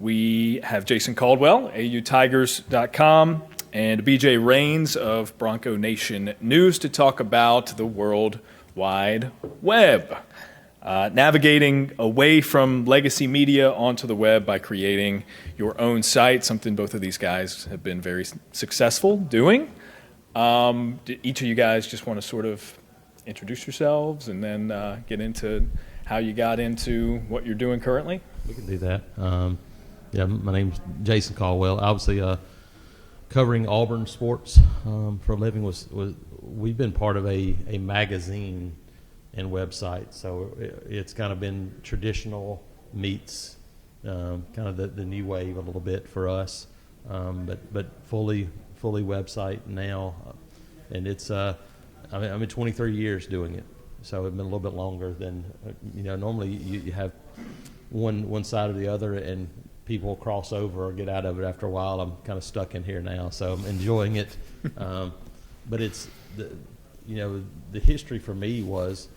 We have Jason Caldwell, AUTigers.com, and B.J. Rains of Bronco Nation News to talk about the World Wide Web. Navigating away from legacy media onto the web by creating your own site, something both of these guys have been very successful doing. Each of you guys just want to sort of introduce yourselves and then get into how you got into what you're doing currently? We can do that. My name's Jason Caldwell. Obviously, covering Auburn sports for a living we've been part of a magazine and website, so it's kind of been traditional meets kind of the new wave a little bit for us, but fully website now, and it's I've been 23 years doing it, so it's been a little bit longer than normally you have one side or the other, and people cross over or get out of it after a while. I'm kind of stuck in here now, so I'm enjoying it. But it's the history for me was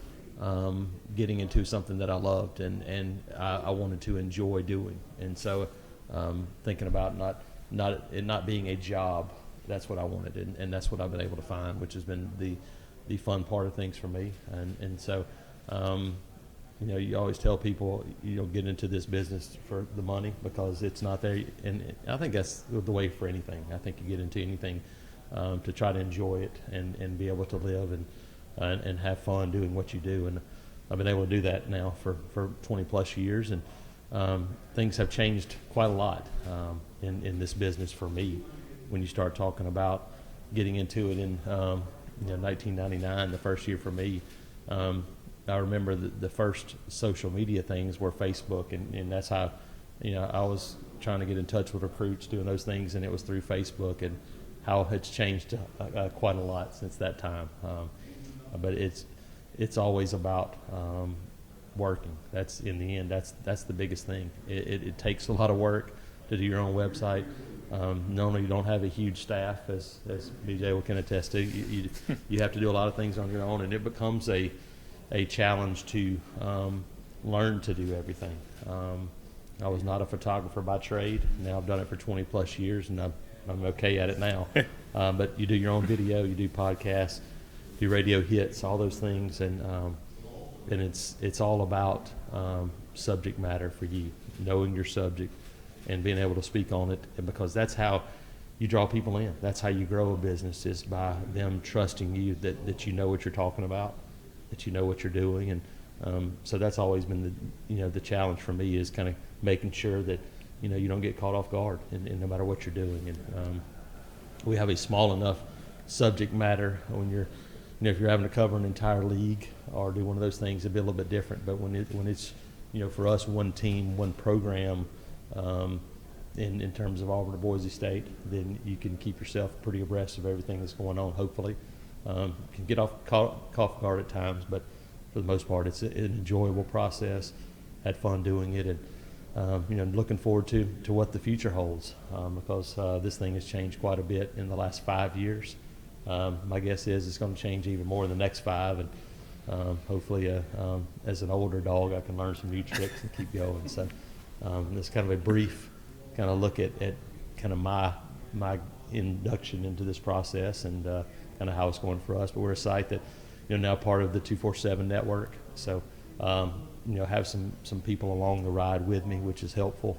getting into something that I loved and I wanted to enjoy doing, and so thinking about not being a job. That's what I wanted, and that's what I've been able to find, which has been the fun part of things for me, and so. You always tell people you don't get into this business for the money because it's not there, and I think that's the way for anything. I think you get into anything to try to enjoy it and be able to live and have fun doing what you do, and I've been able to do that now for 20 plus years, and things have changed quite a lot in this business for me. When you start talking about getting into it in 1999, the first year for me. I remember the first social media things were Facebook, and that's how, I was trying to get in touch with recruits doing those things, and it was through Facebook, and how it's changed quite a lot since that time. But it's always about working. That's in the end, that's the biggest thing. It takes a lot of work to do your own website. Normally you don't have a huge staff, as BJ can attest to. You have to do a lot of things on your own, and it becomes a challenge to learn to do everything. I was not a photographer by trade. Now I've done it for 20 plus years, and I'm okay at it now. But you do your own video, you do podcasts, do radio hits, all those things, and it's all about subject matter for you, knowing your subject and being able to speak on it, and because that's how you draw people in. That's how you grow a business, is by them trusting you that you know what you're talking about, that you know what you're doing, and so that's always been the challenge for me, is kind of making sure that you don't get caught off guard in no matter what you're doing. And we have a small enough subject matter when you're if you're having to cover an entire league or do one of those things, it'd be a little bit different. But when it's for us, one team, one program, in terms of Auburn or Boise State, then you can keep yourself pretty abreast of everything that's going on, hopefully. Can get off guard at times, but for the most part, it's an enjoyable process. Had fun doing it, and looking forward to what the future holds, because this thing has changed quite a bit in the last 5 years. My guess is it's going to change even more in the next 5, and hopefully, as an older dog, I can learn some new tricks and keep going. So, this is kind of a brief kind of look at kind of my induction into this process, and kind of how it's going for us. But we're a site that now part of the 247 network, so have some people along the ride with me, which is helpful.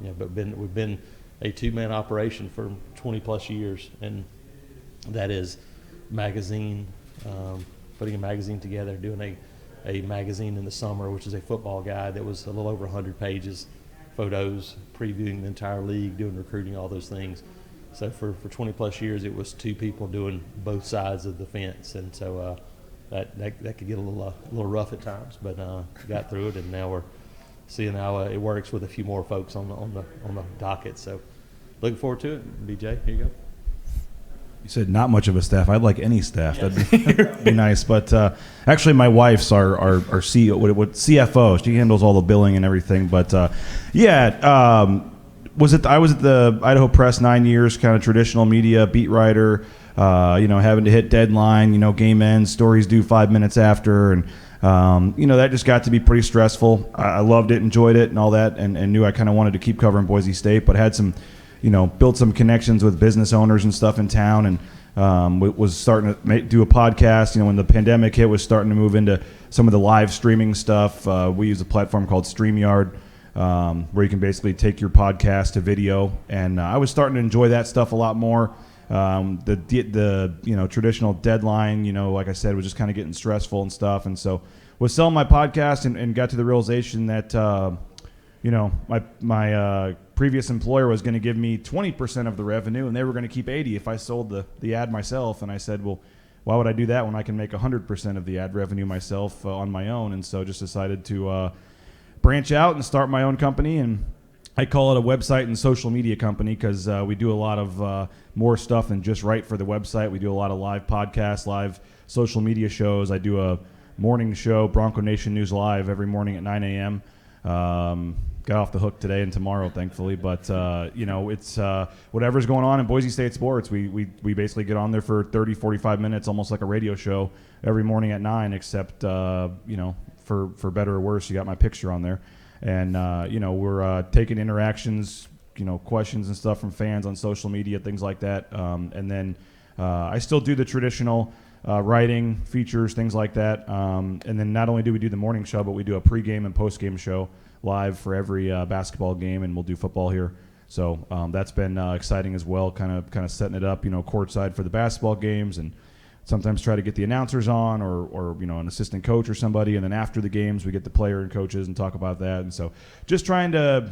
But we've been a two-man operation for 20 plus years, and that is magazine, putting a magazine together, doing a magazine in the summer, which is a football guide that was a little over 100 pages, photos, previewing the entire league, doing recruiting, all those things. So for 20 plus years, it was two people doing both sides of the fence, and so that could get a little rough at times, but got through it, and now we're seeing how it works with a few more folks on the docket. So looking forward to it. BJ, here you go. You said not much of a staff. I'd like any staff. That'd be nice. But actually, my wife's our CEO, what CFO. She handles all the billing and everything. But I was at the Idaho Press 9 years, kind of traditional media beat writer. Having to hit deadline. Game ends, stories due 5 minutes after, and That just got to be pretty stressful. I loved it, enjoyed it, and all that, and knew I kind of wanted to keep covering Boise State, but had some, built some connections with business owners and stuff in town, and was starting to do a podcast. When the pandemic hit, was starting to move into some of the live streaming stuff. We use a platform called StreamYard, where you can basically take your podcast to video, and I was starting to enjoy that stuff a lot more. The traditional deadline, like I said, was just kind of getting stressful and stuff, and so was selling my podcast and got to the realization that my previous employer was going to give me 20% of the revenue, and they were going to keep 80 if I sold the ad myself. And I said, well, why would I do that when I can make 100% of the ad revenue myself on my own? And so just decided to branch out and start my own company, and I call it a website and social media company because we do a lot of more stuff than just write for the website. We do a lot of live podcasts, live social media shows. I do a morning show, Bronco Nation News Live, every morning at 9 a.m. Got off the hook today and tomorrow, thankfully. But, it's whatever's going on in Boise State sports. We basically get on there for 30, 45 minutes, almost like a radio show every morning at 9, except, for better or worse, you got my picture on there. And, we're taking interactions, questions and stuff from fans on social media, things like that. And then I still do the traditional writing, features, things like that. And then not only do we do the morning show, but we do a pregame and postgame show live for every basketball game, and we'll do football here. So that's been exciting as well, kind of setting it up, courtside for the basketball games, and sometimes try to get the announcers on or an assistant coach or somebody, and then after the games we get the player and coaches and talk about that. And so just trying to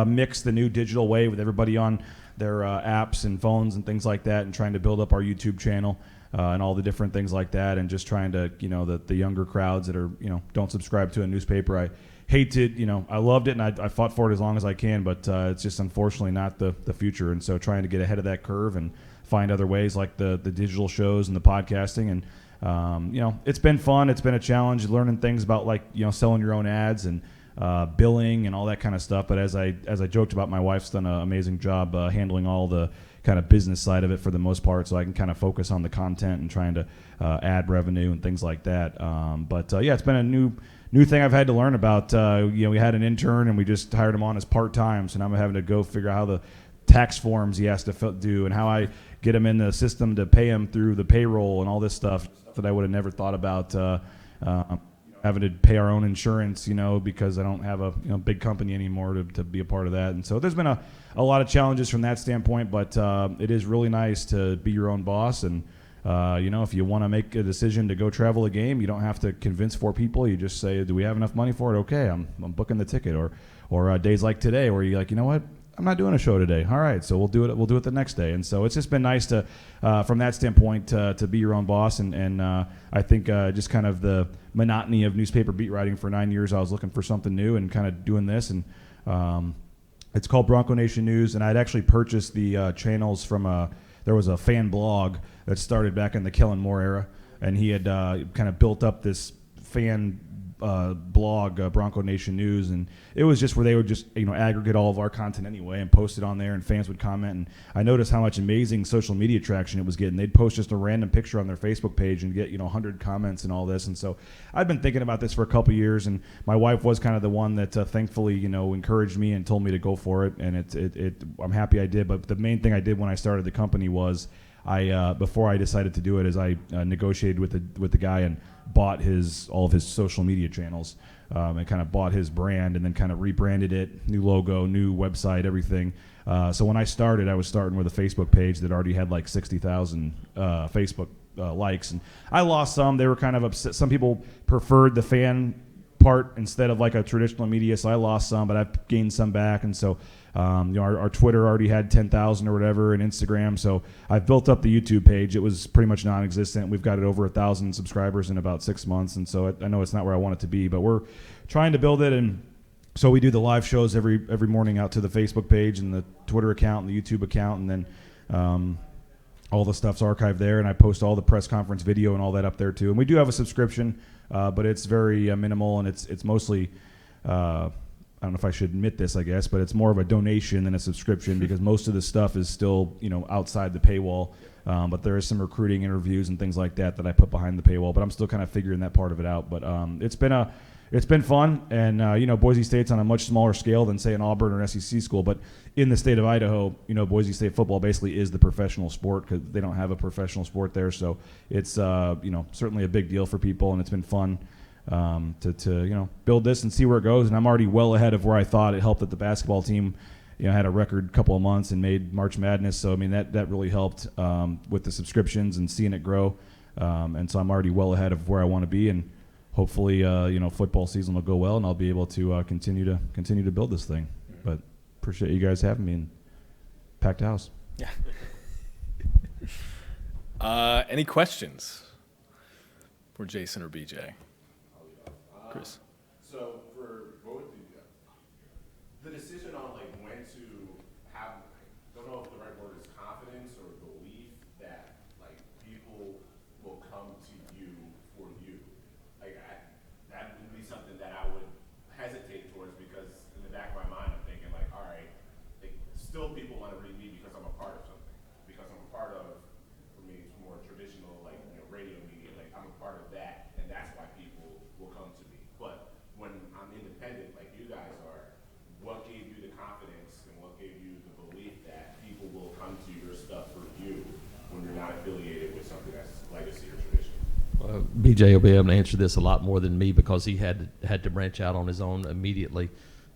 mix the new digital way with everybody on their apps and phones and things like that, and trying to build up our YouTube channel and all the different things like that, and just trying to the younger crowds that are don't subscribe to a newspaper. I hate to I loved it and I fought for it as long as I can, but it's just unfortunately not the future. And so trying to get ahead of that curve and find other ways like the digital shows and the podcasting, and it's been fun. It's been a challenge learning things about selling your own ads and billing and all that kind of stuff. But as I joked about, my wife's done an amazing job handling all the kind of business side of it for the most part, so I can kind of focus on the content and trying to add revenue and things like that. But it's been a new thing I've had to learn about. We had an intern and we just hired him on as part-time, so now I'm having to go figure out how the tax forms he has to do and how I get him in the system to pay him through the payroll and all this stuff that I would have never thought about. Having to pay our own insurance, because I don't have a big company anymore to be a part of that. And so there's been a lot of challenges from that standpoint, but it is really nice to be your own boss. And if you want to make a decision to go travel a game, you don't have to convince 4 people. You just say, do we have enough money for it? Okay, I'm booking the ticket. Or days like today where you're like, you know what? I'm not doing a show today. All right, so we'll do it. We'll do it the next day. And so it's just been nice to, from that standpoint, to be your own boss. And I think just kind of the monotony of newspaper beat writing for 9 years, I was looking for something new and kind of doing this. And it's called Bronco Nation News. And I'd actually purchased the channels from there was a fan blog that started back in the Kellen Moore era, and he had kind of built up this fan blog, Bronco Nation News, and it was just where they would just aggregate all of our content anyway and post it on there, and fans would comment. And I noticed how much amazing social media traction it was getting. They'd post just a random picture on their Facebook page and get 100 comments and all this. And so I've been thinking about this for a couple years, and my wife was kind of the one that thankfully encouraged me and told me to go for it, and I'm happy I did. But the main thing I did when I started the company was before I decided to do it is I negotiated with the guy and bought all of his social media channels, and kind of bought his brand and then kind of rebranded it, new logo, new website, everything. So when I started, I was starting with a Facebook page that already had like 60,000 Facebook likes, and I lost some. They were kind of upset. Some people preferred the fan part instead of like a traditional media, so I lost some, but I've gained some back. And so our Twitter already had 10,000 or whatever, and Instagram. So I've built up the YouTube page. It was pretty much non-existent. We've got it over 1,000 subscribers in about 6 months, and so I know it's not where I want it to be, but we're trying to build it. And so we do the live shows every morning out to the Facebook page and the Twitter account and the YouTube account, and then all the stuff's archived there, and I post all the press conference video and all that up there too. And we do have a subscription, but it's very minimal, and it's mostly I don't know if I should admit this, I guess, but it's more of a donation than a subscription because most of the stuff is still, outside the paywall. But there is some recruiting interviews and things like that I put behind the paywall. But I'm still kind of figuring that part of it out. But it's been fun, and Boise State's on a much smaller scale than say an Auburn or an SEC school. But in the state of Idaho, Boise State football basically is the professional sport because they don't have a professional sport there. So it's certainly a big deal for people, and it's been fun. To build this and see where it goes, and I'm already well ahead of where I thought. It helped that the basketball team, had a record couple of months and made March Madness. So I mean that really helped with the subscriptions and seeing it grow. And so I'm already well ahead of where I want to be, and hopefully football season will go well, and I'll be able to continue to build this thing. But appreciate you guys having me and packed house. Yeah. Any questions for Jason or BJ? Chris. So for both of you, the decision on when to have, I don't know if the right word is confidence or belief that people will come to you for you. That would be something that I would hesitate towards because in the back of my mind I'm thinking all right, still people want to read me because I'm a part of something. Because I'm a part of, for me it's more traditional radio media. I'm a part of that, and that's why people will come to me. But when I'm independent, like you guys are, what gave you the confidence and what gave you the belief that people will come to your stuff for you when you're not affiliated with something that's legacy or traditional? BJ will be able to answer this a lot more than me because he had to branch out on his own immediately.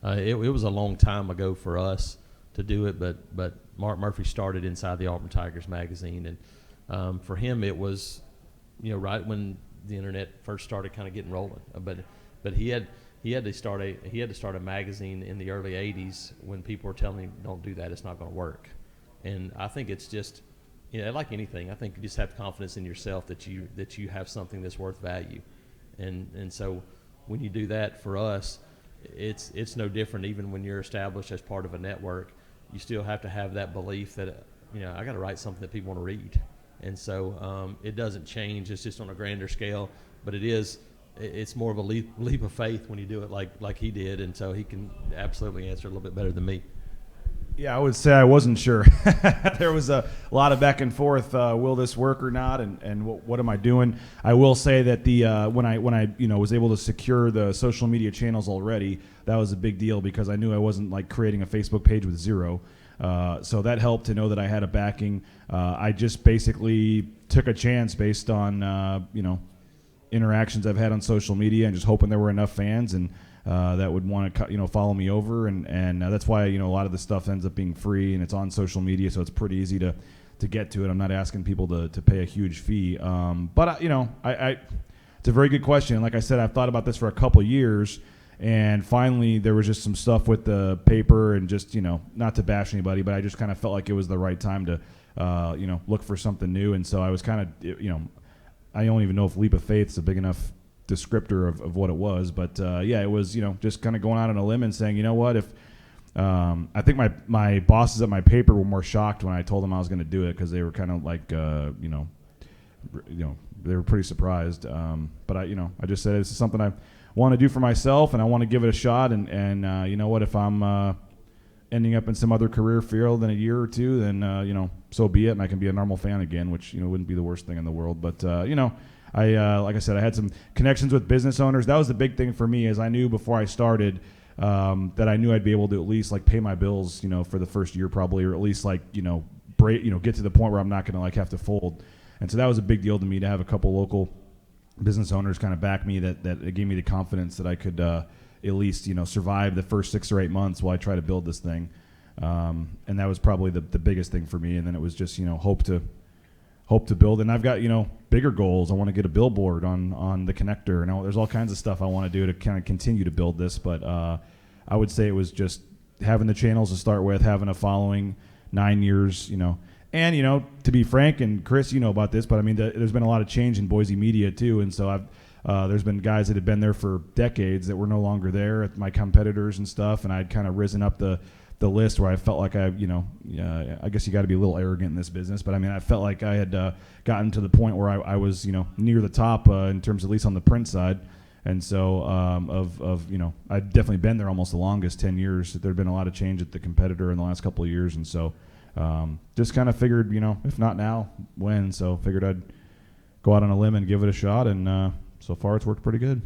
It was a long time ago for us to do it, but Mark Murphy started inside the Auburn Tigers magazine, and for him it was, right when the internet first started kind of getting rolling. But he had to start a magazine in the early '80s when people were telling him, "Don't do that; it's not going to work." And I think it's just, like anything, I think you just have confidence in yourself that you have something that's worth value, and so when you do that, for us, it's no different. Even when you're established as part of a network, you still have to have that belief that I got to write something that people want to read. And so it doesn't change. It's just on a grander scale, but it's more of a leap of faith when you do it like he did, and so he can absolutely answer a little bit better than me. Yeah, I would say I wasn't sure. There was a lot of back and forth. Will this work or not? And what am I doing? I will say that when I was able to secure the social media channels already, that was a big deal because I knew I wasn't creating a Facebook page with zero. So that helped to know that I had a backing. I just basically took a chance based on interactions I've had on social media and just hoping there were enough fans and that would want to follow me over, and that's why a lot of the stuff ends up being free and it's on social media, so it's pretty easy to get to it. I'm not asking people to pay a huge fee, but it's a very good question. And like I said, I've thought about this for a couple of years. And finally, there was just some stuff with the paper and just, not to bash anybody, but I just kind of felt like it was the right time to, look for something new. And so I was kind of, I don't even know if leap of faith is a big enough descriptor of what it was. But, it was, just kind of going out on a limb and saying, you know what, if I think my bosses at my paper were more shocked when I told them I was going to do it because they were kind of like, they were pretty surprised. But I just said this is something I want to do for myself, and I want to give it a shot. And you know what? If I'm ending up in some other career field in a year or two, then so be it, and I can be a normal fan again, which wouldn't be the worst thing in the world. But I like I said, I had some connections with business owners. That was the big thing for me, is I knew before I started that I knew I'd be able to at least pay my bills, for the first year probably, or at least get to the point where I'm not going to have to fold. And so that was a big deal to me to have a couple local business owners kind of back me that gave me the confidence that I could at least survive the first 6 or 8 months while I try to build this thing, and that was probably the biggest thing for me. And then it was just hope to build, and I've got bigger goals. I want to get a billboard on the connector, and there's all kinds of stuff I want to do to kind of continue to build this. But I would say it was just having the channels to start with, having a following, 9 years, And, to be frank, and Chris, about this, but I mean, there's been a lot of change in Boise media too. And so there's been guys that had been there for decades that were no longer there, my competitors and stuff. And I'd kind of risen up the list where I felt like I guess you got to be a little arrogant in this business. But I mean, I felt like I had gotten to the point where I was, near the top in terms, at least on the print side. And so I've definitely been there almost the longest, 10 years. There'd been a lot of change at the competitor in the last couple of years, and so just kind of figured, if not now, when? So figured I'd go out on a limb and give it a shot, and so far it's worked pretty good.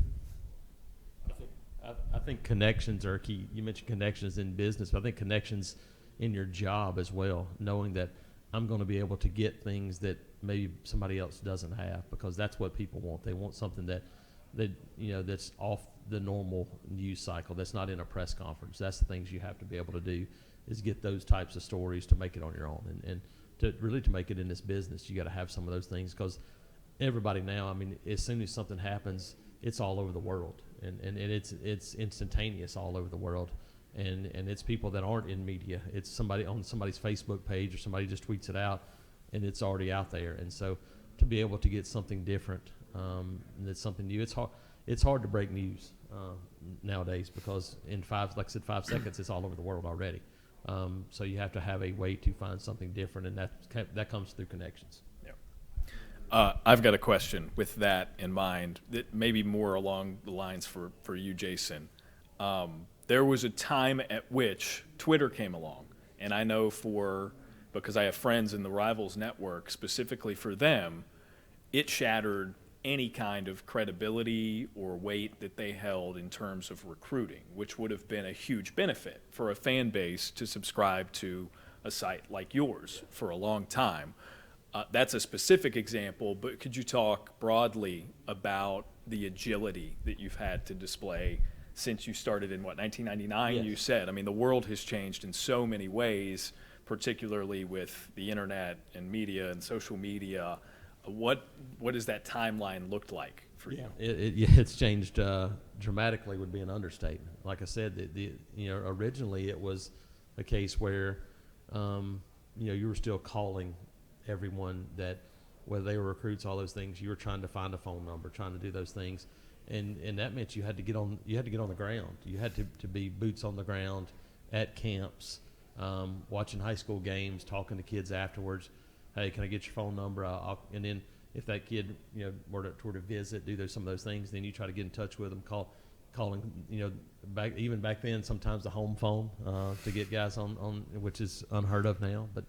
I think connections are key. You mentioned connections in business, but I think connections in your job as well, knowing that I'm going to be able to get things that maybe somebody else doesn't have, because that's what people want. They want something that's off the normal news cycle, that's not in a press conference. That's the things you have to be able to do, is get those types of stories to make it on your own. And to make it in this business, you got to have some of those things, because everybody now, I mean, as soon as something happens, it's all over the world, and it's instantaneous all over the world, and it's people that aren't in media. It's somebody on somebody's Facebook page, or somebody just tweets it out, and it's already out there. And so to be able to get something different, that's something new. It's hard to break news nowadays, because in 5 seconds, it's all over the world already. So you have to have a way to find something different, and that comes through connections. I've got a question with that in mind, that maybe more along the lines for you, Jason. There was a time at which Twitter came along, and I know because I have friends in the Rivals Network, specifically for them, it shattered any kind of credibility or weight that they held in terms of recruiting, which would have been a huge benefit for a fan base to subscribe to a site like yours for a long time. That's a specific example, but could you talk broadly about the agility that you've had to display since you started in, 1999, Yes. You said? I mean, the world has changed in so many ways, particularly with the internet and media and social media. What does that timeline look like for you? It's changed dramatically, would be an understatement. Like I said, originally it was a case where you were still calling everyone, that whether they were recruits, all those things, you were trying to find a phone number, trying to do those things, and that meant you had to get on the ground. You had to be boots on the ground at camps, watching high school games, talking to kids afterwards. Hey, can I get your phone number? And then if that kid were to visit, do some of those things, then you try to get in touch with them, calling back then, sometimes the home phone to get guys on, which is unheard of now. But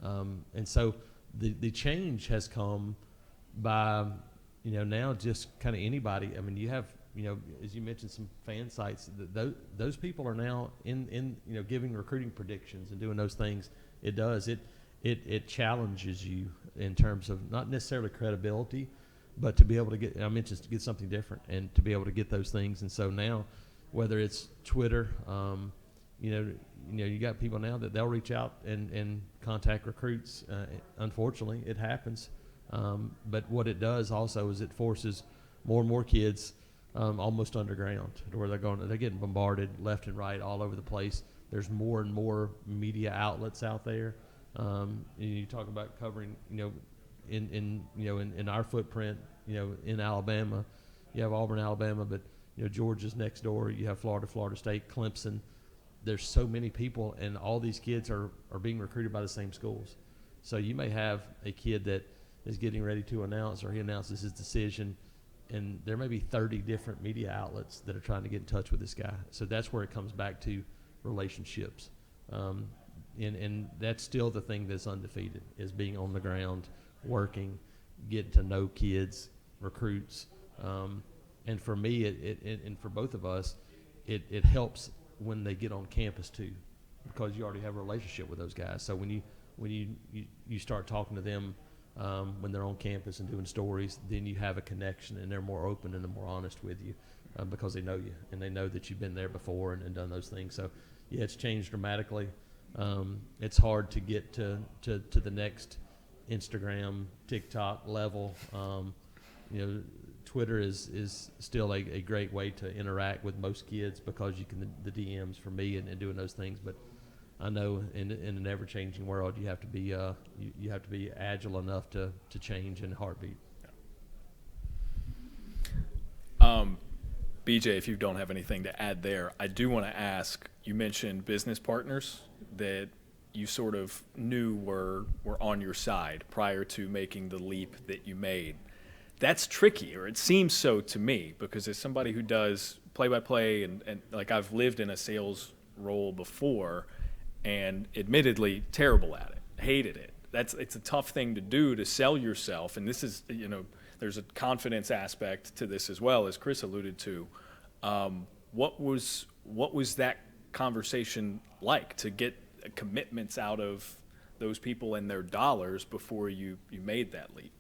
and so the change has come by now just kind of anybody. I mean, you have as you mentioned, some fan sites. Those people are now in giving recruiting predictions and doing those things. It challenges you in terms of not necessarily credibility, but to be able to get to get something different and to be able to get those things. And so now, whether it's Twitter, you got people now that they'll reach out and contact recruits. Unfortunately, it happens. But what it does also is it forces more and more kids almost underground, to where they're getting bombarded left and right all over the place. There's more and more media outlets out there. You talk about covering, in our footprint, in Alabama, you have Auburn, Alabama, but Georgia's next door. You have Florida State, Clemson. There's so many people, and all these kids are being recruited by the same schools. So you may have a kid that is getting ready to announce, or he announces his decision, and there may be 30 different media outlets that are trying to get in touch with this guy. So that's where it comes back to relationships. And that's still the thing that's undefeated, is being on the ground, working, getting to know kids, recruits. And for me, and for both of us, it helps when they get on campus too, because you already have a relationship with those guys. So when you start talking to them when they're on campus and doing stories, then you have a connection, and they're more open and they're more honest with you because they know you, and they know that you've been there before and done those things. So yeah, it's changed dramatically. It's hard to get to the next Instagram, TikTok level. Twitter is still a great way to interact with most kids, because you can the DMs for me and doing those things. But I know in an ever-changing world, you have to be you have to be agile enough to change in a heartbeat. BJ, if you don't have anything to add there, I do want to ask, you mentioned business partners that you sort of knew were on your side prior to making the leap that you made. that's tricky, or it seems so to me, because as somebody who does play-by-play and like I've lived in a sales role before, and admittedly terrible at it, hated it. It's a tough thing to do, to sell yourself, and this is, there's a confidence aspect to this as well, as Chris alluded to. What was that conversation like, to get commitments out of those people and their dollars before you made that leap?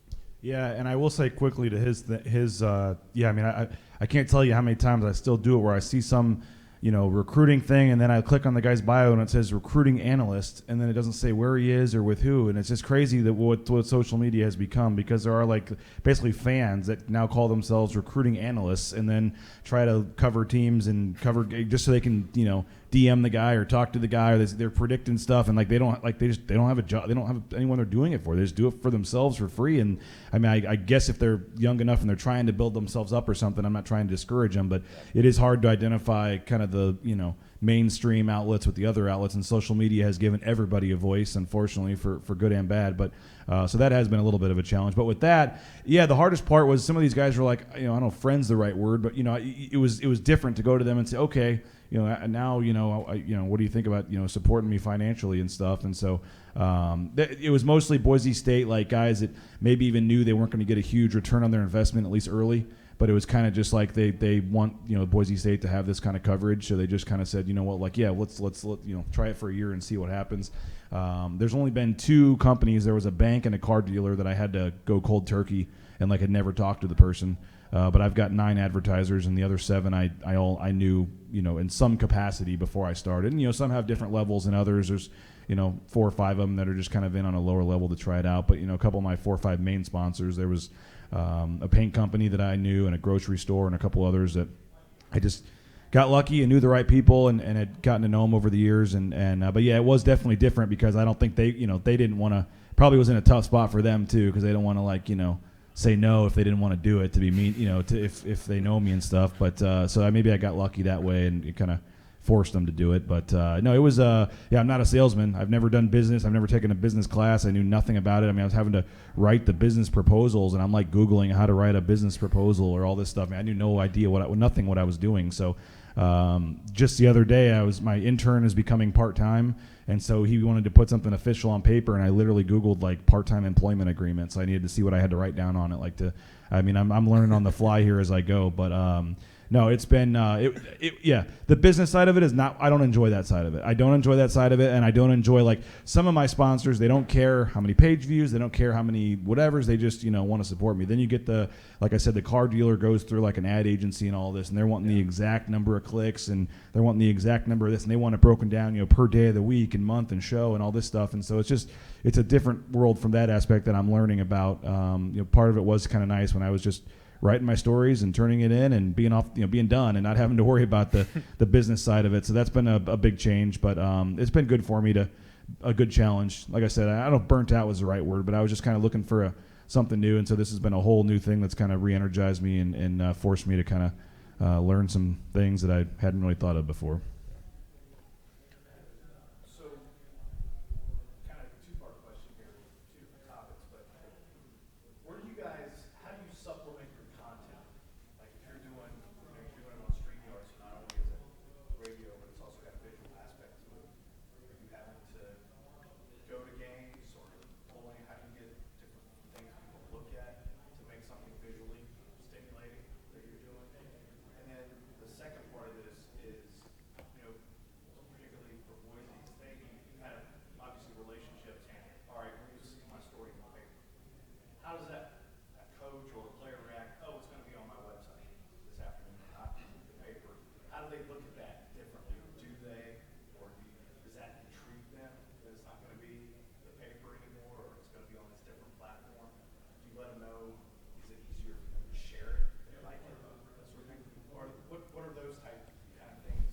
Yeah, and I will say quickly to his I mean, I can't tell you how many times I still do it where I see some, recruiting thing, and then I click on the guy's bio and it says recruiting analyst, and then it doesn't say where he is or with who, and it's just crazy that what social media has become, because there are like basically fans that now call themselves recruiting analysts and then try to cover teams and cover just so they can, DM the guy or talk to the guy, or they're predicting stuff, and they don't have a job, they don't have anyone they're doing it for, they just do it for themselves for free. And I mean, I guess if they're young enough and they're trying to build themselves up or something, I'm not trying to discourage them, but it is hard to identify kind of the mainstream outlets with the other outlets, and social media has given everybody a voice, unfortunately, for good and bad. But so that has been a little bit of a challenge. But with that, the hardest part was some of these guys were like, I don't know if friend's the right word, but it was different to go to them and say, okay, now what do you think about supporting me financially and stuff? And so it was mostly Boise State, like guys that maybe even knew they weren't going to get a huge return on their investment, at least early. But it was kind of just like they want Boise State to have this kind of coverage, so they just kind of said, let's try it for a year and see what happens. There's only been 2 companies. There was a bank and a car dealer that I had to go cold turkey and had never talked to the person. But I've got 9 advertisers, and the other 7 I knew in some capacity before I started. And some have different levels, and others there's 4 or 5 of them that are just kind of in on a lower level to try it out. But a couple of my 4 or 5 main sponsors, there was a paint company that I knew, and a grocery store, and a couple others that I just got lucky and knew the right people and had gotten to know them over the years. But yeah, it was definitely different, because I don't think they didn't want to, probably was in a tough spot for them too, because they don't want to say no if they didn't want to do it, to be mean, if they know me and stuff. But so maybe I got lucky that way, and it kind of forced them to do it. But no, it was I'm not a salesman. I've never done business. I've never taken a business class. I knew nothing about it. I mean, I was having to write the business proposals, and I'm Googling how to write a business proposal or all this stuff. I mean, I knew no idea what I was doing. So just the other day, my intern is becoming part-time, and so he wanted to put something official on paper, and I literally Googled part-time employment agreements. I needed to see what I had to write down on it. I'm learning on the fly here as I go, but no, it's been the business side of it is not, I don't enjoy that side of it. I don't enjoy that side of it, and I don't enjoy some of my sponsors, they don't care how many page views, they don't care how many whatevers, they just want to support me. Then you get like I said, the car dealer goes through an ad agency and all this, and they're wanting the exact number of clicks, and they're wanting the exact number of this, and they want it broken down per day of the week and month and show and all this stuff. And so it's a different world from that aspect that I'm learning about. Part of it was kind of nice when I was just writing my stories and turning it in and being done and not having to worry about the business side of it. So that's been a big change, but it's been good for me, a good challenge. Like I said, I don't know if burnt out was the right word, but I was just kind of looking for something new. And so this has been a whole new thing that's kind of re-energized me and forced me to kind of learn some things that I hadn't really thought of before.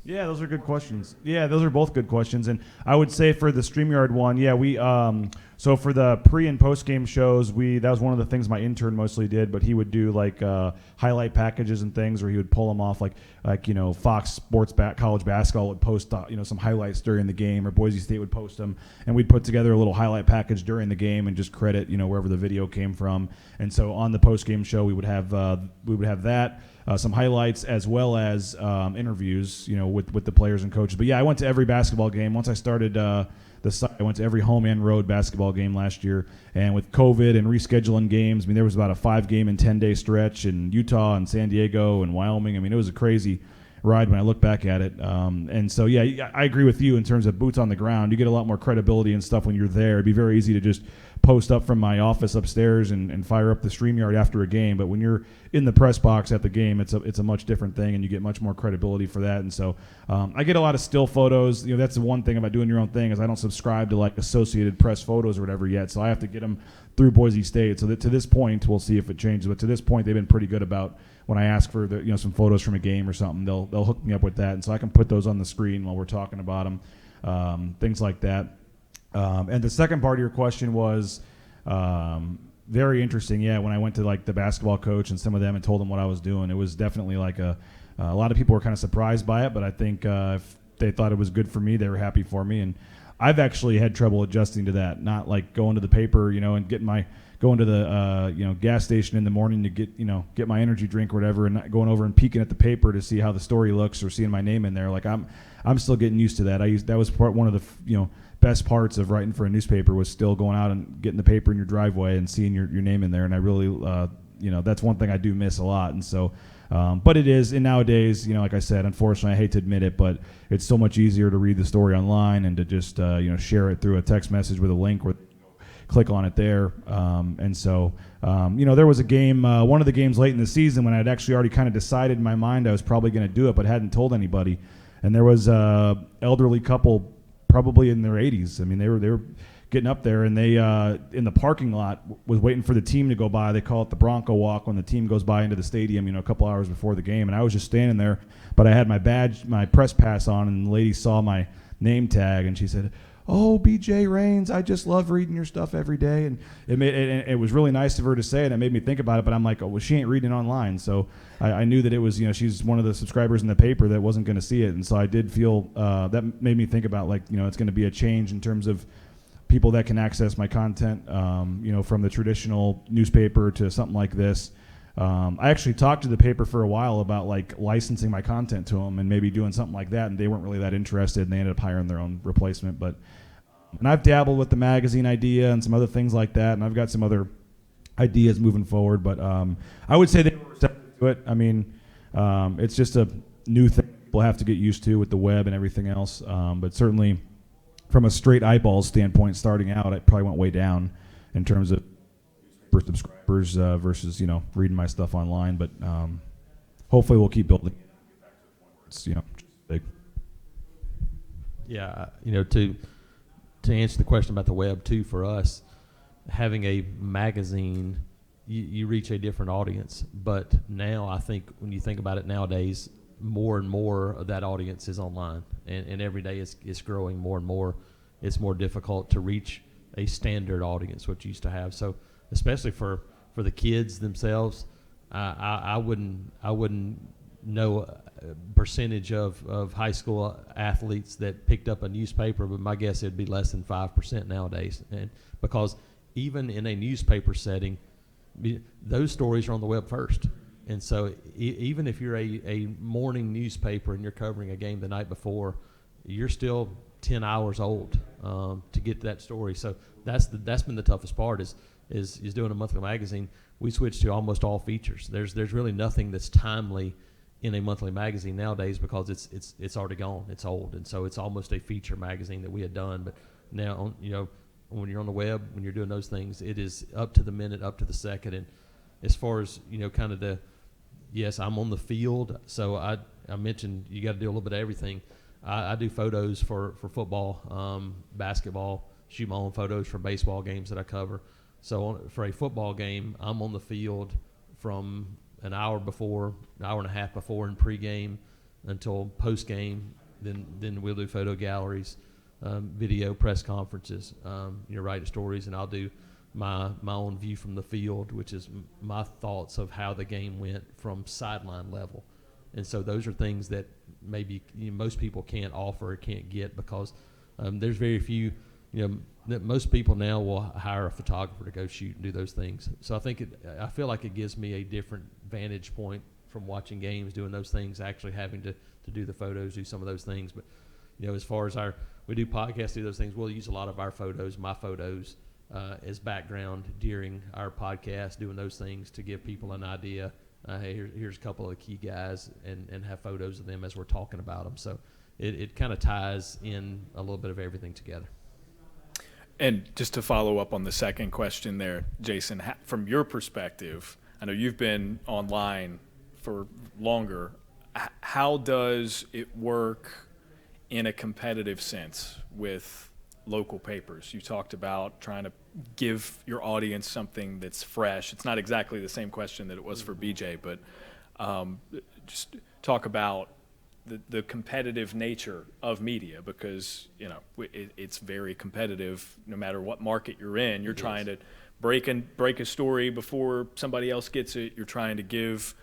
Yeah, those are good questions. Yeah, those are both good questions. And I would say for the StreamYard one, yeah, we so for the pre and post game shows, that was one of the things my intern mostly did. But he would do like highlight packages and things, or he would pull them off like Fox Sports College Basketball would post some highlights during the game, or Boise State would post them, and we'd put together a little highlight package during the game and just credit wherever the video came from. And so on the post game show, we would have that. Some highlights as well as interviews, with the players and coaches. But yeah, I went to every basketball game. Once I started the site, I went to every home and road basketball game last year. And with COVID and rescheduling games, there was about a 5-game and 10-day stretch in Utah and San Diego and Wyoming. It was a crazy ride when I look back at it. And so, yeah, I agree with you in terms of boots on the ground. You get a lot more credibility and stuff when you're there. It'd be very easy to just post up from my office upstairs and fire up the StreamYard after a game. But when you're in the press box at the game, it's a much different thing, and you get much more credibility for that. And so I get a lot of still photos. That's the one thing about doing your own thing is I don't subscribe to like Associated Press photos or whatever yet. So I have to get them through Boise State. So that to this point, we'll see if it changes. But to this point, they've been pretty good about when I ask for some photos from a game or something, they'll hook me up with that, and so I can put those on the screen while we're talking about them, things like that. And the second part of your question was very interesting. Yeah, when I went to like the basketball coach and some of them and told them what I was doing, it was definitely like a lot of people were kind of surprised by it, but I think if they thought it was good for me, they were happy for me. And I've actually had trouble adjusting to that, not like going to the paper, and going to the gas station in the morning to get my energy drink or whatever, and not going over and peeking at the paper to see how the story looks or seeing my name in there. Like I'm still getting used to that. That was one of the best parts of writing for a newspaper was still going out and getting the paper in your driveway and seeing your name in there. And I really that's one thing I do miss a lot. And so but it is, and nowadays, like I said, unfortunately, I hate to admit it, but it's so much easier to read the story online and to just share it through a text message with a link or click on it there. And so, there was a game, one of the games late in the season when I'd actually already kind of decided in my mind I was probably going to do it, but hadn't told anybody. And there was a elderly couple, probably in their 80s. They were getting up there, and they in the parking lot was waiting for the team to go by. They call it the Bronco Walk when the team goes by into the stadium, a couple hours before the game. And I was just standing there, but I had my badge, my press pass on, and the lady saw my name tag, and she said, "Oh, B.J. Rains, I just love reading your stuff every day." And it was really nice of her to say it. It made me think about it, but I'm like, oh, well, she ain't reading it online. So I knew that it was, she's one of the subscribers in the paper that wasn't going to see it. And so I did feel that made me think about, like, it's going to be a change in terms of people that can access my content, from the traditional newspaper to something like this. I actually talked to the paper for a while about like licensing my content to them and maybe doing something like that, and they weren't really that interested, and they ended up hiring their own replacement. And I've dabbled with the magazine idea and some other things like that, and I've got some other ideas moving forward. But I would say they were receptive to it. It's just a new thing people have to get used to with the web and everything else. But certainly, from a straight eyeballs standpoint, starting out, I probably went way down in terms of for subscribers versus reading my stuff online, but hopefully we'll keep building. It's just big. Yeah, to answer the question about the web too, for us, having a magazine, you reach a different audience. But now I think when you think about it nowadays, more and more of that audience is online, and every day it's growing more and more. It's more difficult to reach a standard audience, which you used to have. So especially for the kids themselves, I wouldn't know a percentage of high school athletes that picked up a newspaper, but my guess it'd be less than 5% nowadays. And because even in a newspaper setting, those stories are on the web first. And so even if you're a morning newspaper and you're covering a game the night before, you're still 10 hours old to get that story. So that's been the toughest part is doing a monthly magazine. We switched to almost all features. There's really nothing that's timely in a monthly magazine nowadays because it's already gone. It's old, and so it's almost a feature magazine that we had done. But now, when you're on the web, when you're doing those things, it is up to the minute, up to the second. And as far as kind of yes, I'm on the field. So I mentioned you got to do a little bit of everything. I do photos for football, basketball, shoot my own photos for baseball games that I cover. So for a football game, I'm on the field from an hour and a half before in pregame until post game. Then we'll do photo galleries, video press conferences, write stories, and I'll do my own view from the field, which is my thoughts of how the game went from sideline level. And so those are things that maybe most people can't offer or can't get because there's very few, that most people now will hire a photographer to go shoot and do those things. So I feel like it gives me a different vantage point from watching games, doing those things, actually having to do the photos, do some of those things. But, as far as we do podcasts, do those things, we'll use a lot of our photos, my photos, as background during our podcast, doing those things to give people an idea. Hey, here's a couple of the key guys, and have photos of them as we're talking about them. So it kind of ties in a little bit of everything together. And just to follow up on the second question there, Jason, from your perspective, I know you've been online for longer. How does it work in a competitive sense with local papers? You talked about trying to give your audience something that's fresh. It's not exactly the same question that it was for BJ, but just talk about the competitive nature of media, because it's very competitive no matter what market you're in. You're trying to break a story before somebody else gets it. You're trying to give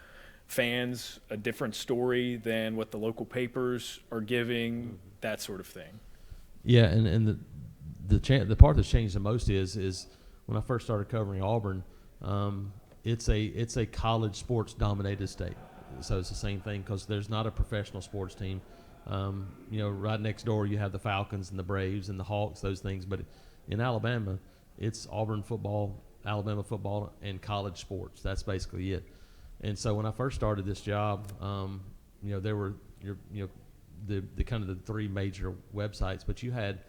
fans a different story than what the local papers are giving, that sort of thing. Yeah, and the part that's changed the most is when I first started covering Auburn, it's a college sports dominated state. So it's the same thing because there's not a professional sports team. Right next door you have the Falcons and the Braves and the Hawks, those things. But in Alabama, it's Auburn football, Alabama football, and college sports. That's basically it. And so when I first started this job, there were the kind of the three major websites, but you had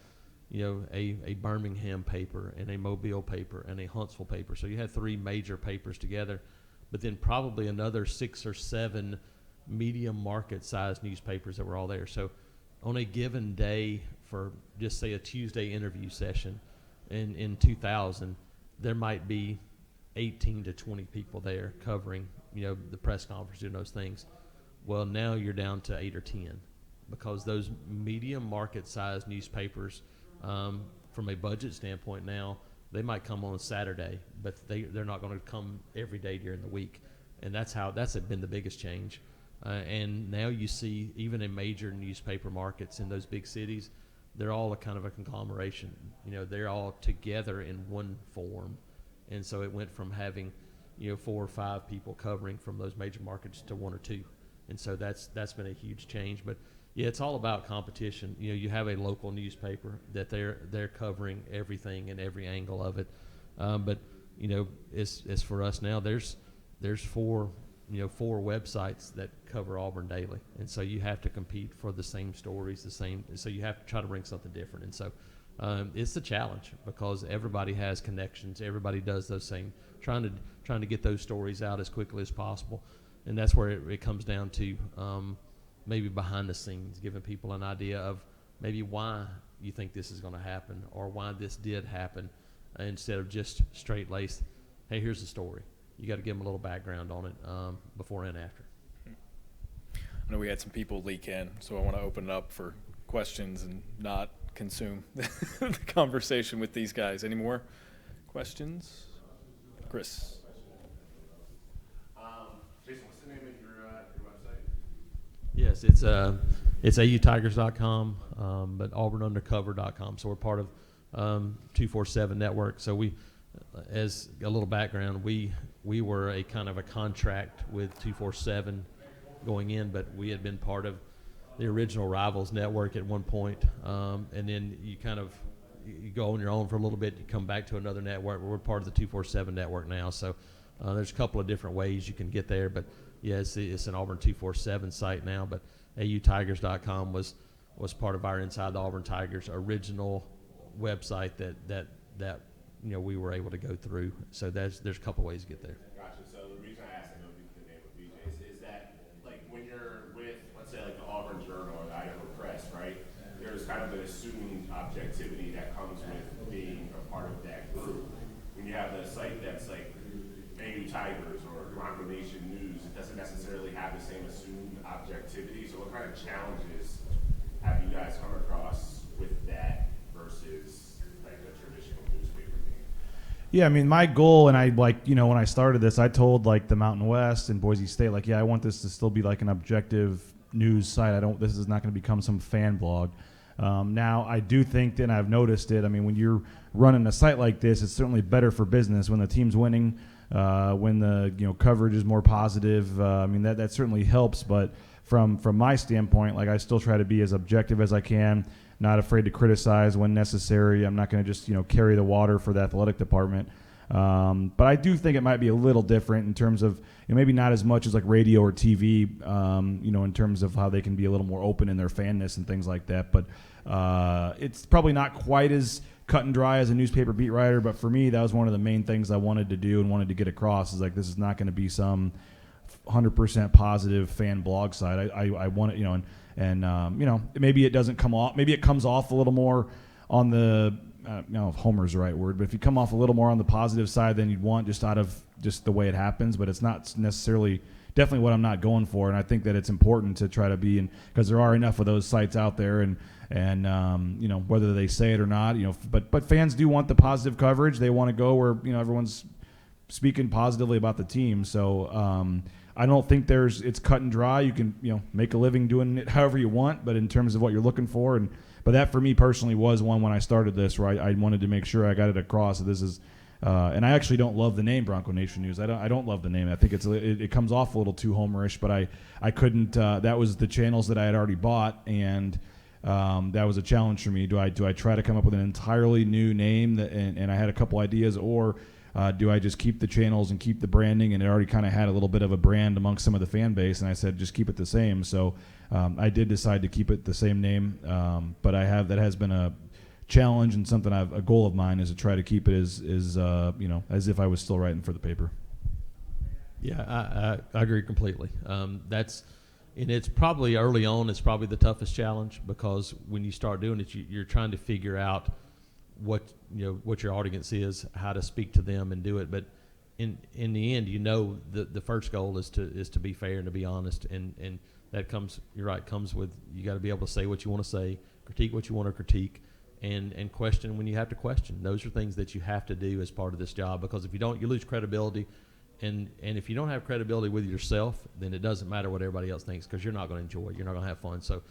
a Birmingham paper and a Mobile paper and a Huntsville paper. So you had three major papers together, but then probably another 6 or 7 medium market size newspapers that were all there. So on a given day for just say a Tuesday interview session in 2000, there might be 18 to 20 people there covering, the press conference, doing those things. Well, now you're down to 8 or 10 because those medium market size newspapers, from a budget standpoint now, they might come on a Saturday, but they're not going to come every day during the week. And that's been the biggest change. And now you see even in major newspaper markets in those big cities, they're all a kind of a conglomeration. They're all together in one form. And so it went from having, 4 or 5 people covering from those major markets to 1 or 2. And so that's been a huge change. But yeah, it's all about competition. You have a local newspaper that they're covering everything and every angle of it. But it's for us now. There's 4 websites that cover Auburn daily, and so you have to compete for the same stories, so you have to try to bring something different. And so it's a challenge because everybody has connections. Everybody does those same, trying to get those stories out as quickly as possible, and that's where it comes down to maybe behind the scenes, giving people an idea of maybe why you think this is going to happen or why this did happen, instead of just straight-laced, hey, here's the story. You got to give them a little background on it before and after. I know we had some people leak in, so I want to open it up for questions and not consume the conversation with these guys. Any more questions? Chris. Jason, what's the name of your website? Yes, it's autigers.com, but auburnundercover.com. So we're part of 247 Network. So we, as a little background, we were a kind of a contract with 247 going in, but we had been part of the original Rivals Network at one point, and then you go on your own for a little bit, you come back to another network. We're part of the 247 Network now, so there's a couple of different ways you can get there, but yeah, it's an Auburn 247 site now, but autigers.com was part of our Inside the Auburn Tigers original website that we were able to go through. So there's a couple ways to get there. Gotcha. So the reason I asked, I know the name of BJ is that, like, when you're with, let's say, like the Auburn Journal or the Idaho Press, right? There's kind of an assumed objectivity that comes with being a part of that group. When you have a site that's like AU Tigers or Bronco Nation News, it doesn't necessarily have the same assumed objectivity. So what kind of challenges have you guys come across with that versus like a traditional newspaper thing? Yeah, I mean, my goal, and I when I started this, I told like the Mountain West and Boise State, like, yeah, I want this to still be like an objective news site. This is not going to become some fan blog. Now, I do think, and I've noticed it, I mean, when you're running a site like this, it's certainly better for business when the team's winning, when the coverage is more positive. I mean, that certainly helps, but from my standpoint, like, I still try to be as objective as I can, not afraid to criticize when necessary. I'm not going to just carry the water for the athletic department. But I do think it might be a little different in terms of maybe not as much as like radio or TV, in terms of how they can be a little more open in their fanness and things like that. But it's probably not quite as cut and dry as a newspaper beat writer. But for me, that was one of the main things I wanted to do and wanted to get across is like, this is not going to be some 100% positive fan blog site. I want it, maybe it doesn't come off. Maybe it comes off a little more on the I don't know if homer's the right word, but if you come off a little more on the positive side than you'd want just out of just the way it happens, but it's not necessarily definitely what I'm not going for. And I think that it's important to try to be in, because there are enough of those sites out there and whether they say it or not, but fans do want the positive coverage. They want to go where, everyone's speaking positively about the team. So, I don't think it's cut and dry. You can, make a living doing it however you want, but in terms of what you're looking for, but that for me personally was one when I started this, where I wanted to make sure I got it across that this is, and I actually don't love the name Bronco Nation News. I don't love the name. I think it comes off a little too homerish, but I couldn't. That was the channels that I had already bought, and that was a challenge for me. Do I try to come up with an entirely new name and I had a couple ideas, or do I just keep the channels and keep the branding? And it already kind of had a little bit of a brand amongst some of the fan base, and I said just keep it the same. So I did decide to keep it the same name, but that has been a challenge and something a goal of mine is to try to keep it as if I was still writing for the paper. Yeah, I agree completely. And it's probably early on. It's probably the toughest challenge because when you start doing it, you're trying to figure out what your audience is, how to speak to them and do it. But in the end, the first goal is to be fair and to be honest, and that comes, you're right, comes with, you got to be able to say what you want to say, critique what you want to critique, and question when you have to question. Those are things that you have to do as part of this job, because if you don't, you lose credibility, and if you don't have credibility with yourself, then it doesn't matter what everybody else thinks, because you're not going to enjoy it, you're not going to have fun. So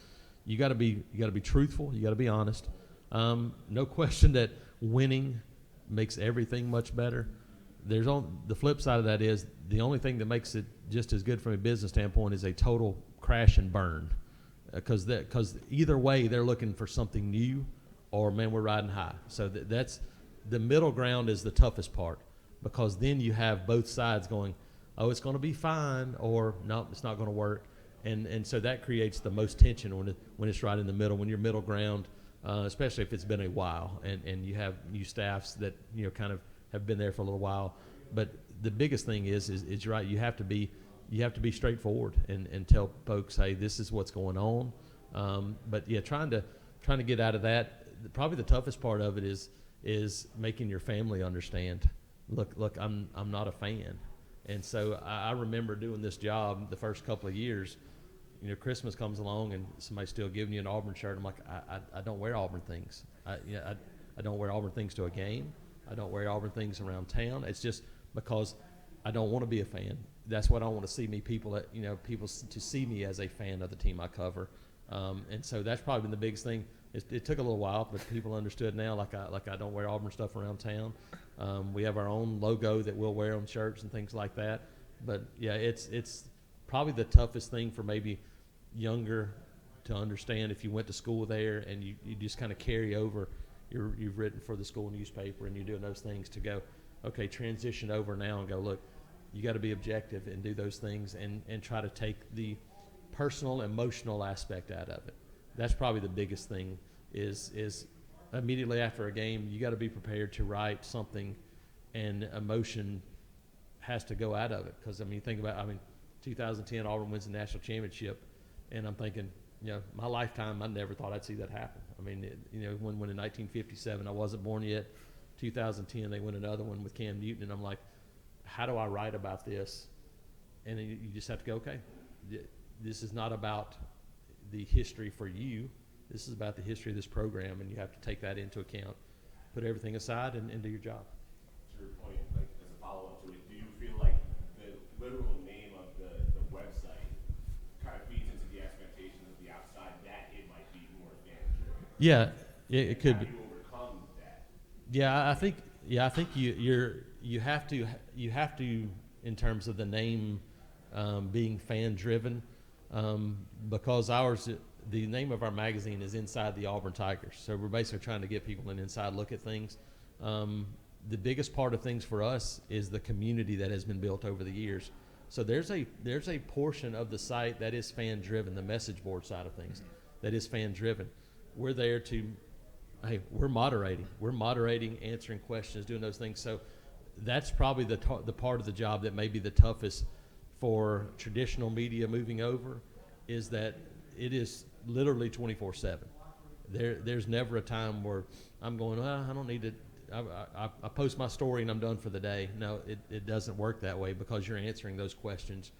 you got to be truthful, you got to be honest. No question that winning makes everything much better. The flip side of that is the only thing that makes it just as good from a business standpoint is a total crash and burn, because either way they're looking for something new, or man, we're riding high. So that's the middle ground is the toughest part, because then you have both sides going, oh, it's going to be fine, or no, it's not going to work, and so that creates the most tension when it's right in the middle, when you're middle ground. Especially if it's been a while and you have new staffs that kind of have been there for a little while. But the biggest thing is you're right, you have to be straightforward and tell folks, hey, this is what's going on. But yeah, trying to get out of that, probably the toughest part of it is making your family understand. Look, I'm not a fan. And so I remember doing this job the first couple of years. Christmas comes along and somebody's still giving you an Auburn shirt. I'm like, I don't wear Auburn things. I don't wear Auburn things to a game. I don't wear Auburn things around town. It's just because I don't want to be a fan. That's what I want to see people to see me as a fan of the team I cover. And so that's probably been the biggest thing. It took a little while, but people understood now. Like I don't wear Auburn stuff around town. We have our own logo that we'll wear on shirts and things like that. But yeah, it's probably the toughest thing for maybe younger to understand if you went to school there and you just kind of carry over you've written for the school newspaper and you're doing those things, to go, okay, transition over now and go, look, you got to be objective and do those things and try to take the personal, emotional aspect out of it. That's probably the biggest thing is immediately after a game, you got to be prepared to write something, and emotion has to go out of it. Because, you think about 2010, Auburn wins the national championship, and I'm thinking, my lifetime, I never thought I'd see that happen. When in 1957, I wasn't born yet. 2010, they win another one with Cam Newton, and I'm like, how do I write about this? And then you just have to go, okay, this is not about the history for you. This is about the history of this program, and you have to take that into account, put everything aside, and do your job. To your point, like as a follow-up to it, do you feel like the literal name of the website kind of feeds into the expectations of the outside that it might be more fan-driven? Yeah, it could How be. do you overcome that? Yeah, I think you have to in terms of the name being fan-driven, because the name of our magazine is Inside the Auburn Tigers. So we're basically trying to get people an inside look at things. The biggest part of things for us is the community that has been built over the years. So there's a portion of the site that is fan-driven, the message board side of things, that is fan-driven. We're there to, hey, we're moderating, answering questions, doing those things. So that's probably the part of the job that may be the toughest for traditional media moving over, is that it is literally 24/7. There's never a time where I'm going, I don't need to, I post my story and I'm done for the day. No, it doesn't work that way, because you're answering those questions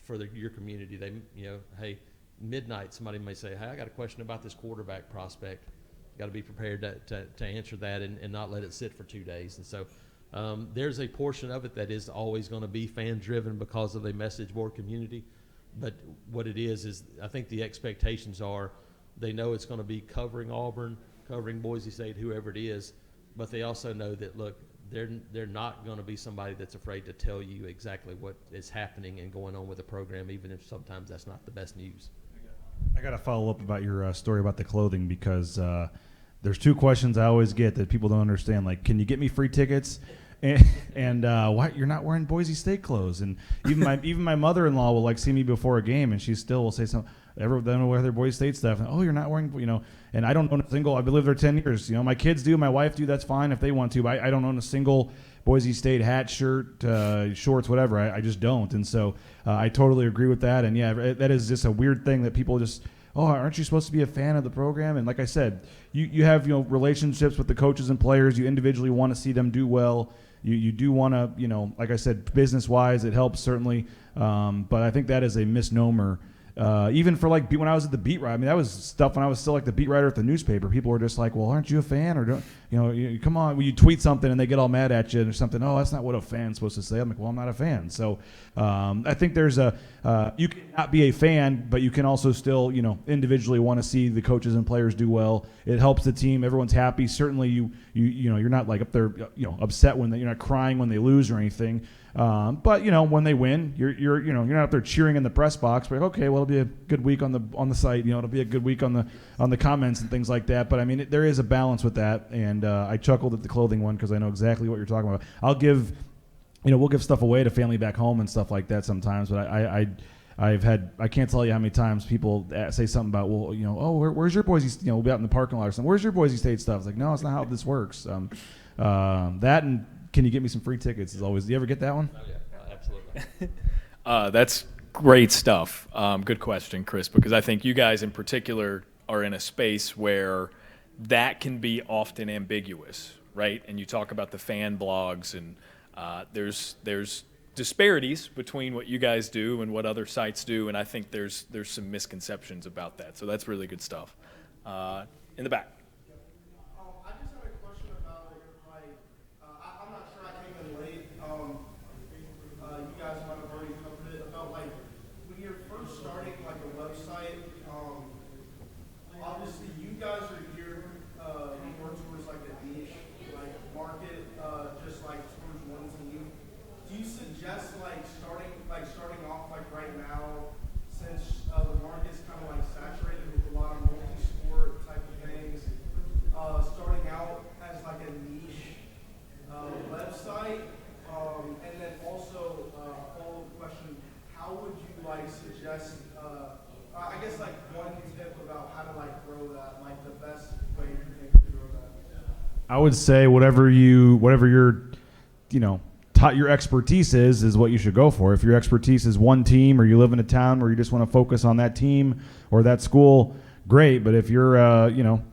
for your community. They, hey, midnight somebody may say, hey, I got a question about this quarterback prospect. Got to be prepared to answer that and not let it sit for 2 days. And so there's a portion of it that is always going to be fan-driven because of a message board community. But what it is I think the expectations are, they know it's going to be covering Auburn, covering Boise State, whoever it is, but they also know that, look, they're not going to be somebody that's afraid to tell you exactly what is happening and going on with the program, even if sometimes that's not the best news. I got to follow up about your story about the clothing, because there's two questions I always get that people don't understand. Like, can you get me free tickets? And why you're not wearing Boise State clothes? And even my mother-in-law will like see me before a game, and she still will say something. Everyone will wear their Boise State stuff. And, you're not wearing, And I don't own a single. I've lived there 10 years. My kids do, my wife do. That's fine if they want to. But I don't own a single Boise State hat, shirt, shorts, whatever. I just don't. And so I totally agree with that. And yeah, that is just a weird thing that people just. Aren't you supposed to be a fan of the program? And like I said, you have relationships with the coaches and players. You individually want to see them do well. You do want to, like I said, business-wise, it helps certainly. But I think that is a misnomer. Even for like when I was at the beat writer, I mean, that was stuff when I was still like the beat writer at the newspaper. People were just like, well, aren't you a fan? Or don't come on, you tweet something and they get all mad at you or something. Oh, that's not what a fan's supposed to say. I'm like, well, I'm not a fan. So I think there's you can not be a fan, but you can also still, individually want to see the coaches and players do well. It helps the team. Everyone's happy. Certainly you're not like up there, upset when you're not crying when they lose or anything. But when they win, you're not up there cheering in the press box. But okay, well, it'll be a good week on the site. It'll be a good week on the comments and things like that. But I mean, there is a balance with that. And I chuckled at the clothing one because I know exactly what you're talking about. I'll give, we'll give stuff away to family back home and stuff like that sometimes. But I can't tell you how many times people say something about, well, where's your Boise? We'll be out in the parking lot or something. Where's your Boise State stuff? It's like, no, it's not how this works. That and can you get me some free tickets is always. Do you ever get that one? Oh, yeah, absolutely. That's great stuff. Good question, Chris, because I think you guys in particular are in a space where that can be often ambiguous, right? And you talk about the fan blogs, and there's disparities between what you guys do and what other sites do, and I think there's some misconceptions about that. So that's really good stuff. In the back. I just had a question about, I'm not sure, I came in late. You guys might have already covered it about when you're first starting a website. Obviously, you guys are here more towards a niche market, just towards ones and you. Do you suggest starting off right now, since the market's kind of saturated with a lot of multi-sport type of things, starting out as a niche website, and then also follow-up question: how would you suggest? I guess one tip about how to grow that, the best way you think to grow that. I would say whatever your your expertise is what you should go for. If your expertise is one team, or you live in a town where you just want to focus on that team or that school, great. But if you're,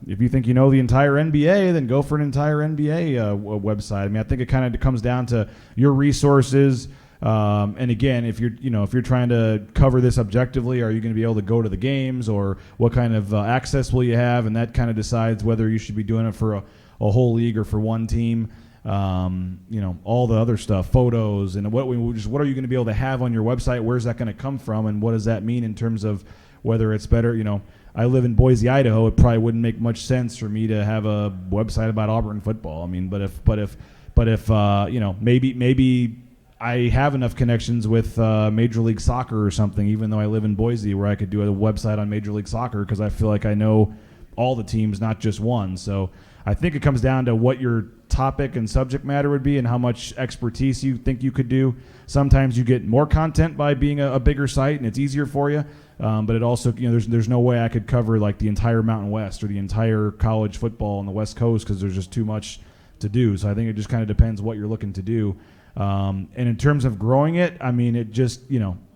if you think you know the entire NBA, then go for an entire NBA website. I mean, I think it kind of comes down to your resources. And again, if you're trying to cover this objectively, are you going to be able to go to the games, or what kind of access will you have? And that kind of decides whether you should be doing it for a whole league or for one team. All the other stuff, photos, and what are you going to be able to have on your website? Where's that going to come from, and what does that mean in terms of whether it's better? I live in Boise, Idaho. It probably wouldn't make much sense for me to have a website about Auburn football. I mean, but if maybe I have enough connections with Major League Soccer or something, even though I live in Boise, where I could do a website on Major League Soccer because I feel like I know all the teams, not just one. So I think it comes down to what your topic and subject matter would be and how much expertise you think you could do. Sometimes you get more content by being a bigger site and it's easier for you. But it also, there's no way I could cover like the entire Mountain West or the entire college football on the West Coast because there's just too much to do. So I think it just kind of depends what you're looking to do. And in terms of growing it, I mean, it just,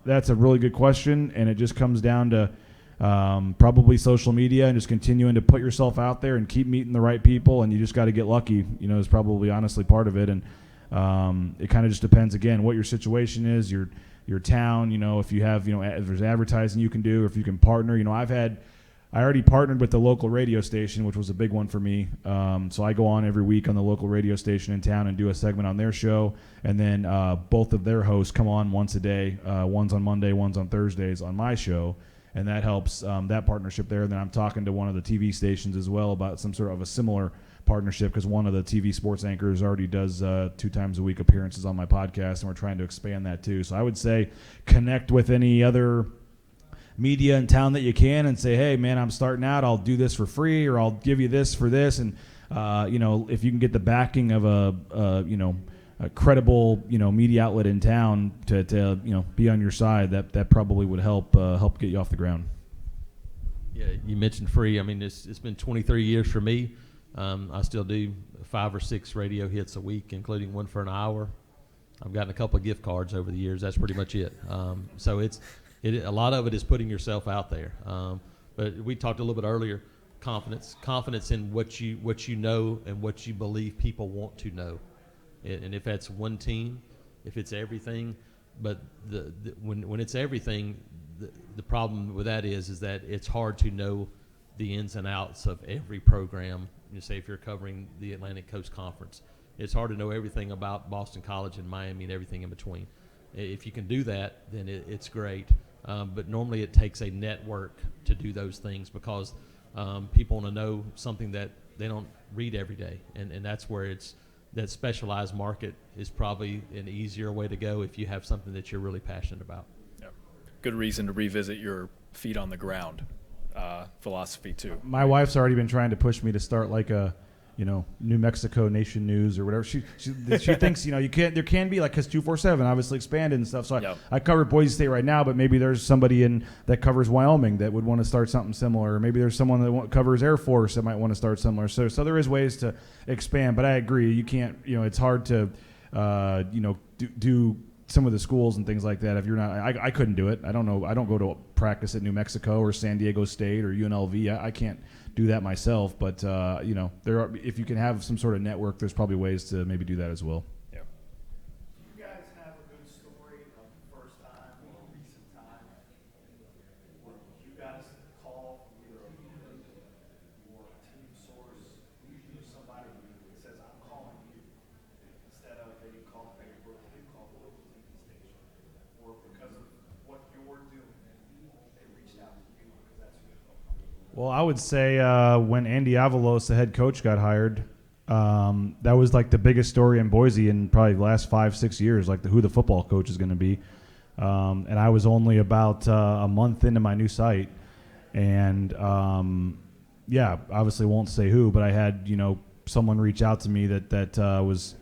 that's a really good question. And it just comes down to probably social media and just continuing to put yourself out there and keep meeting the right people. And you just got to get lucky, is probably honestly part of it. And it kind of just depends, again, what your situation is, your town, if you have, if there's advertising you can do, or if you can partner. I already partnered with the local radio station, which was a big one for me. So I go on every week on the local radio station in town and do a segment on their show. And then both of their hosts come on once a day. One's on Monday, one's on Thursdays on my show. And that helps that partnership there. And then I'm talking to one of the TV stations as well about some sort of a similar partnership because one of the TV sports anchors already does 2 times a week appearances on my podcast, and we're trying to expand that too. So I would say connect with any other media in town that you can and say, hey, man, I'm starting out. I'll do this for free, or I'll give you this for this. And, if you can get the backing of a credible, media outlet in town to be on your side, that probably would help get you off the ground. Yeah, you mentioned free. I mean, it's been 23 years for me. I still do 5 or 6 radio hits a week, including one for an hour. I've gotten a couple of gift cards over the years. That's pretty much it. So a lot of it is putting yourself out there. But we talked a little bit earlier, confidence in what you know and what you believe people want to know. And if that's one team, if it's everything, but when it's everything, the problem with that is that it's hard to know the ins and outs of every program. Say if you're covering the Atlantic Coast Conference, it's hard to know everything about Boston College and Miami and everything in between. If you can do that, then it's great. But normally it takes a network to do those things because people want to know something that they don't read every day, and that's where that specialized market is probably an easier way to go if you have something that you're really passionate about. Yeah. Good reason to revisit your feet on the ground philosophy too. My wife's already been trying to push me to start like a, New Mexico Nation News or whatever. She thinks, there can be like, because 247 obviously expanded and stuff. So I cover Boise State right now, but maybe there's somebody that covers Wyoming that would want to start something similar. Or maybe there's someone that covers Air Force that might want to start similar. So there is ways to expand, but I agree. You can't, it's hard to, do some of the schools and things like that. If you're not, I couldn't do it. I don't know. I don't go to practice at New Mexico or San Diego State or UNLV. I can't do that myself. But if you can have some sort of network, there's probably ways to maybe do that as well. Yeah. You guys have a good story of the first time or a recent time when you got a call from either a team source, usually somebody that says, I'm calling you, instead of maybe call Facebook, they call the local TV station, or because of what you're doing, they reached out to you because that's who they felt comfortable. Well, I would say when Andy Avalos, the head coach, got hired, that was like the biggest story in Boise in probably the last 5-6 years, like who the football coach is going to be. And I was only about a month into my new site. And, obviously won't say who, but I had, someone reach out to me that was,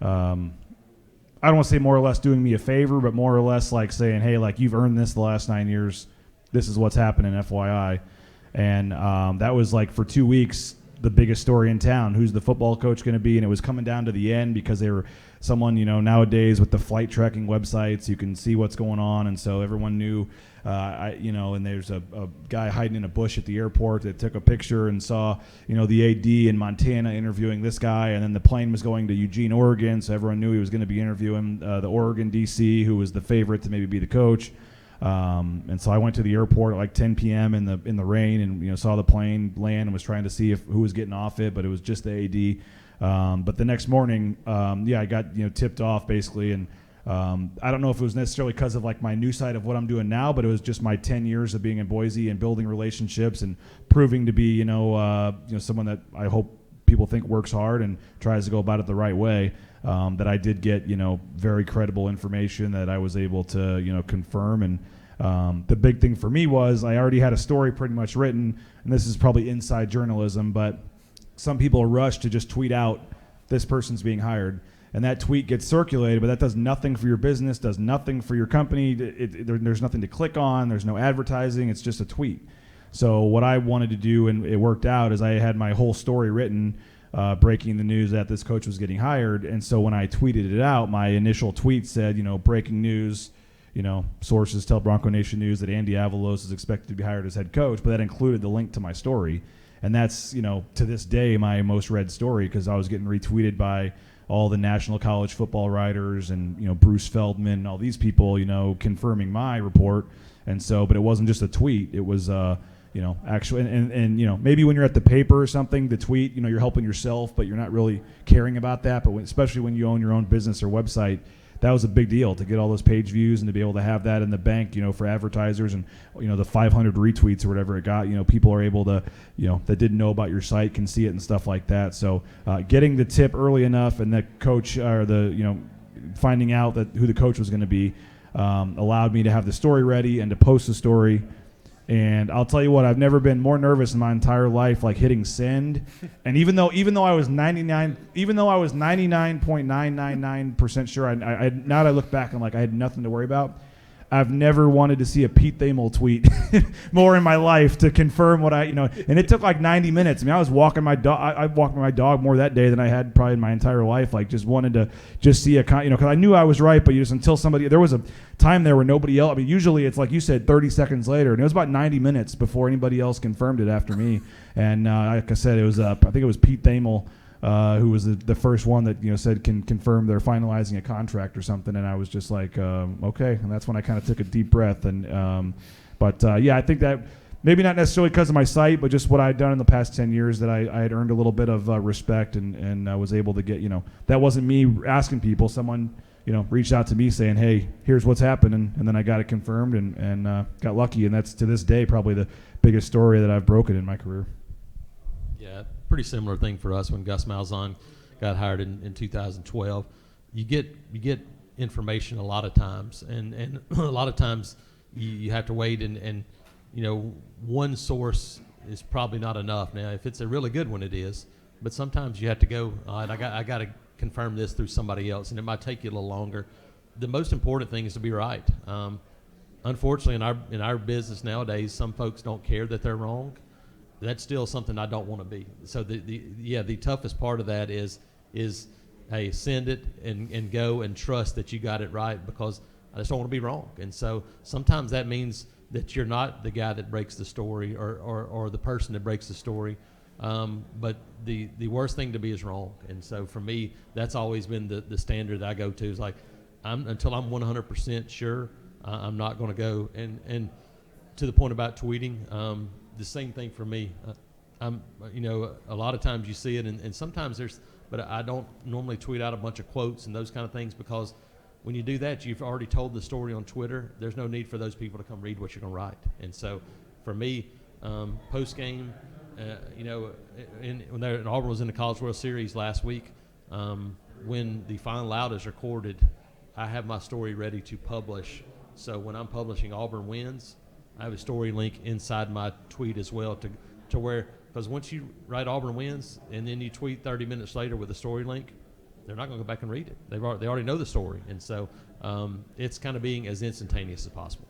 I don't want to say more or less doing me a favor, but more or less like saying, hey, like you've earned this the last 9 years. This is what's happening, FYI. And that was like for 2 weeks, the biggest story in town. Who's the football coach going to be? And it was coming down to the end because they were someone, nowadays with the flight tracking websites, you can see what's going on. And so everyone knew, and there's a guy hiding in a bush at the airport that took a picture and saw, the AD in Montana interviewing this guy. And then the plane was going to Eugene, Oregon. So everyone knew he was going to be interviewing the Oregon DC, who was the favorite to maybe be the coach. And so I went to the airport at like 10 p.m. in the rain, and saw the plane land and was trying to see who was getting off it, but it was just the AD. But the next morning, I got tipped off basically, and I don't know if it was necessarily because of like my new side of what I'm doing now, but it was just my 10 years of being in Boise and building relationships and proving to be someone that I hope people think works hard and tries to go about it the right way. That I did get, very credible information that I was able to, confirm. And the big thing for me was I already had a story pretty much written, and this is probably inside journalism, but some people rush to just tweet out, this person's being hired. And that tweet gets circulated, but that does nothing for your business, does nothing for your company. There's nothing to click on. There's no advertising. It's just a tweet. So what I wanted to do, and it worked out, is I had my whole story written, breaking the news that this coach was getting hired. And so when I tweeted it out, my initial tweet said, breaking news, sources tell Bronco Nation News that Andy Avalos is expected to be hired as head coach, but that included the link to my story. And that's, to this day, my most read story, because I was getting retweeted by all the national college football writers and, Bruce Feldman and all these people, confirming my report. And so, but it wasn't just a tweet. It was, actually, and maybe when you're at the paper or something, the tweet, you're helping yourself, but you're not really caring about that. But especially when you own your own business or website, that was a big deal to get all those page views and to be able to have that in the bank, for advertisers, and, the 500 retweets or whatever it got, people are able to, that didn't know about your site can see it and stuff like that. So getting the tip early enough, and the coach or finding out that who the coach was going to be, allowed me to have the story ready and to post the story. And I'll tell you what, I've never been more nervous in my entire life, like hitting send. And even though I was 99.999% sure, I now that I look back, I'm like, I had nothing to worry about. I've never wanted to see a Pete Thamel tweet more in my life to confirm what and it took like 90 minutes. I mean, I was walking my dog. I walked my dog more that day than I had probably in my entire life. Like, just wanted to just see because I knew I was right, but until there was a time there where nobody else. I mean, usually it's like you said, 30 seconds later, and it was about 90 minutes before anybody else confirmed it after me. And like I said, it was I think it was Pete Thamel. Who was the first one that said can confirm they're finalizing a contract or something, and I was just like, okay, and that's when I kind of took a deep breath. And I think that maybe not necessarily because of my site, but just what I'd done in the past 10 years, that I had earned a little bit of respect, and I was able to get that wasn't me asking people, someone reached out to me saying, hey, here's what's happening, and then I got it confirmed and got lucky, and that's to this day probably the biggest story that I've broken in my career. Yeah, pretty similar thing for us when Gus Malzahn got hired in 2012. You get information a lot of times, and a lot of times you have to wait, and one source is probably not enough. Now, if it's a really good one, it is, but sometimes you have to go, all right, I got to confirm this through somebody else, and it might take you a little longer. The most important thing is to be right. Unfortunately, in our business nowadays, some folks don't care that they're wrong. That's still something I don't want to be. So the toughest part of that is hey, send it and go and trust that you got it right, because I just don't want to be wrong. And so sometimes that means that you're not the guy that breaks the story or the person that breaks the story. But the worst thing to be is wrong. And so for me, that's always been the standard that I go to, is like, until I'm 100% sure, I'm not going to go. And to the point about tweeting, the same thing for me. A lot of times you see it, and sometimes but I don't normally tweet out a bunch of quotes and those kind of things, because when you do that, you've already told the story on Twitter. There's no need for those people to come read what you're going to write. And so for me, post game, when Auburn was in the College World Series last week, when the final out is recorded, I have my story ready to publish. So when I'm publishing Auburn wins, I have a story link inside my tweet as well to where, because once you write Auburn wins and then you tweet 30 minutes later with a story link, they're not going to go back and read it. They already know the story. And so it's kind of being as instantaneous as possible.